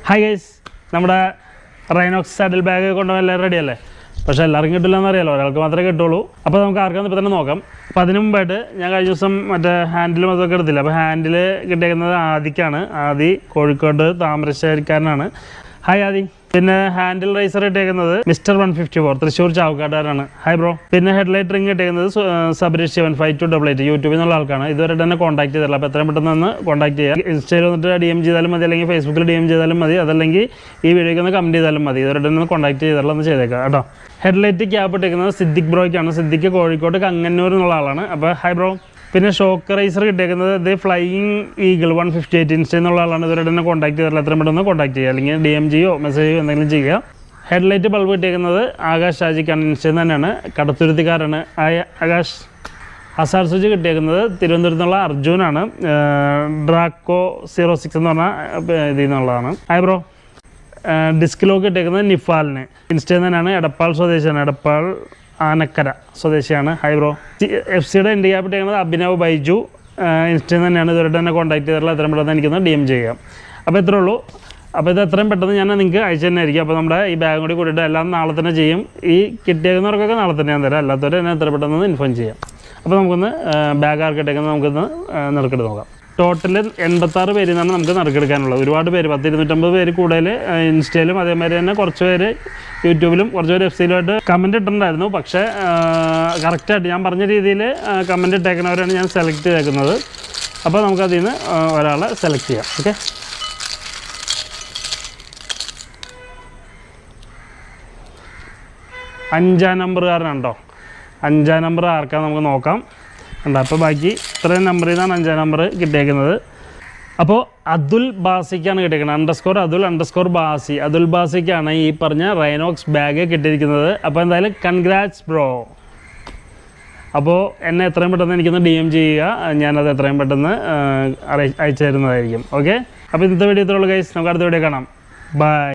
Hi guys, നമ്മുടെ Rynox saddle bag കൊണ്ടുപോകാൻ എല്ലാവരും റെഡിയല്ലേ? പക്ഷേ എല്ലാവർക്കും കിട്ടില്ല എന്നറിയാലോ, ഒരാൾക്ക് മാത്രമേ കിട്ടുള്ളൂ. അപ്പോൾ നമുക്ക് ആർക്കാന്ന് ഇപ്പോൾ തന്നെ നോക്കാം. അപ്പോൾ അതിന് മുമ്പായിട്ട് ഞാൻ കഴിഞ്ഞ ദിവസം മറ്റേ ഹാൻഡിലും അതൊക്കെ എടുത്തില്ല. അപ്പോൾ ഹാൻഡിൽ കിട്ടിയിരിക്കുന്നത് ആദിക്കാണ്. ആദി കോഴിക്കോട് താമരശ്ശേരിക്കാരനാണ്. ഹായ് ആദി. പിന്നെ ഹാൻഡിൽ റൈസർ ഇട്ടേക്കുന്നത് മിസ്റ്റർ 154 തൃശ്ശൂർ ചാവക്കാട്ടുകാരാണ്. Hi bro. പിന്നെ ഹെഡ്ലൈറ്റ് റിംഗ് ഇട്ടേക്കുന്നത് സബരീഷ് 75288 യൂട്യൂബിൽ നിന്നുള്ള ആൾക്കാണ്. ഇതുവരെ തന്നെ കോൺടാക്ട് ചെയ്തില്ല. അപ്പോൾ എത്രയും പെട്ടെന്ന് ഒന്ന് കോൺടാക്ട് ചെയ്യുക. ഇൻസ്റ്റയിൽ വന്നിട്ട് DM ചെയ്താലും മതി, അല്ലെങ്കിൽ ഫേസ്ബുക്കിൽ DM ചെയ്താലും മതി, അതല്ലെങ്കിൽ ഈ വീഡിയോയ്ക്ക് ഒന്ന് കമൻറ്റ് ചെയ്താലും മതി. ഇതുവരെ തന്നെ കോൺടാക്ട് ചെയ്താലും ഒന്ന് ചെയ്തേക്കാം കേട്ടോ. ഹെഡ്ലൈറ്റ് ക്യാപ്പ് ഇട്ടേക്കുന്നത് സിദ്ദിഖ് ബ്രോയ്ക്കാണ്. സിദ്ദിഖ് കോഴിക്കോട് കങ്ങന്നൂർ എന്നുള്ള ആളാണ്. അപ്പോൾ ഹായ് ബ്രോ. പിന്നെ ഷോക്ക് റൈസർ കിട്ടിയേക്കുന്നത് ഇത് ഫ്ലൈയിങ് ഈഗിൾ 158 ഇൻസ്റ്റ എന്നുള്ള ആളാണ്. ഇതുവരെ തന്നെ കോൺടാക്ട് ചെയ്തില്ല. എത്രയും പെട്ടെന്ന് കോൺടാക്ട് ചെയ്യുക, അല്ലെങ്കിൽ DM ചെയ്യോ മെസ്സേജ് ചെയ്യോ എന്തെങ്കിലും ചെയ്യുക. ഹെഡ്ലൈറ്റ് ബൾബ് കിട്ടിയേക്കുന്നത് ആകാശ് ഷാജിക്കാണ്. ഇൻസ്റ്റയിൽ തന്നെയാണ്, കടത്തുരുത്തിക്കാരാണ്. ആകാശ്. ഹസാർ സ്വിച്ച് കിട്ടിയേക്കുന്നത് തിരുവനന്തപുരത്ത് നിന്നുള്ള അർജുനാണ്. ഡ്രാക്കോ 06 എന്ന് പറഞ്ഞാൽ ഇതിൽ നിന്നുള്ളതാണ്. Hi bro. ഡിസ്ക് ലോക്ക് കിട്ടിയേക്കുന്നത് നിഫാലിന്. ഇൻസ്റ്റയിൽ തന്നെയാണ്, എടപ്പാൾ സ്വദേശിയാണ്. എടപ്പാൾ ആനക്കര സ്വദേശിയാണ്. Hi bro. FC-യുടെ ഇന്ത്യ ക്യാപ്പ് ഇട്ടേക്കുന്നത് അഭിനവ് ബൈജു. ഇൻസ്റ്റയിൽ തന്നെയാണ്. ഇതുവരെ തന്നെ കോൺടാക്ട് ചെയ്തിട്ടുള്ള. എത്രയും പെട്ടെന്ന് എനിക്കൊന്ന് DM ചെയ്യാം. അപ്പോൾ ഇത്രേ ഉള്ളൂ. അപ്പോൾ ഇത് എത്രയും പെട്ടെന്ന് ഞാൻ നിങ്ങൾക്ക് അയച്ചു തന്നെ ആയിരിക്കും. അപ്പോൾ നമ്മുടെ ഈ ബാഗ് കൂടി കൂട്ടിയിട്ട് എല്ലാം നാളെ തന്നെ ചെയ്യും. ഈ കിട്ടിയേക്കുന്നവർക്കൊക്കെ നാളെ തന്നെ ഞാൻ തരാം. അല്ലാത്തവർ എന്നെ എത്ര പെട്ടെന്ന് ഇൻഫോം ചെയ്യാം. അപ്പോൾ നമുക്കൊന്ന് ബാഗ് ആർക്കിട്ടേക്കുന്നത് നമുക്കൊന്ന് നറുക്കെടുത്ത് നോക്കാം. ടോട്ടൽ 86 പേരിൽ നിന്നാണ് നമുക്ക് നറുക്കെടുക്കാനുള്ളത്. ഒരുപാട് പേര്, 10-250 പേര് കൂടുതൽ ഇൻസ്റ്റയിലും അതേമാതിരി തന്നെ കുറച്ച് പേര് യൂട്യൂബിലും കുറച്ച് പേര് FC-യിലുമായിട്ട് കമൻറ്റ് ഇട്ടിട്ടുണ്ടായിരുന്നു. പക്ഷേ കറക്റ്റായിട്ട് ഞാൻ പറഞ്ഞ രീതിയിൽ കമൻറ്റ് ഇട്ടേക്കുന്നവരാണ് ഞാൻ സെലക്ട് ചെയ്തേക്കുന്നത്. അപ്പോൾ നമുക്കതിൽ നിന്ന് ഒരാളെ സെലക്ട് ചെയ്യാം. ഓക്കെ, അഞ്ചാം നമ്പറുകാരനുണ്ടോ? 5-ാം നമ്പർ ആർക്കാണ് നമുക്ക് നോക്കാം. ഉണ്ട്. അപ്പോൾ ബാക്കി ഇത്രയും നമ്പറിൽ നിന്നാണ് 5-ാം നമ്പർ കിട്ടിയേക്കുന്നത്. അപ്പോൾ അതുൽ ബാസിക്കാണ് കിട്ടിയിരിക്കുന്നത്. _അതുൽ_ബാസി. അതുൽ ബാസിക്കാണ് ഈ പറഞ്ഞ റൈനോക്സ് ബാഗ് കിട്ടിയിരിക്കുന്നത്. അപ്പോൾ എന്തായാലും കൺഗ്രാറ്റ്സ് ബ്രോ. അപ്പോൾ എന്നെ എത്രയും പെട്ടെന്ന് എനിക്കൊന്ന് DM ചെയ്യുക. ഞാനത് എത്രയും പെട്ടെന്ന് അയച്ചു തരുന്നതായിരിക്കും. ഓക്കെ, അപ്പോൾ ഇന്നത്തെ വീഡിയോ ഇത്രയുള്ളൂ ഗൈസ്. നമുക്ക് അടുത്ത വീഡിയോ കാണാം. ബൈ.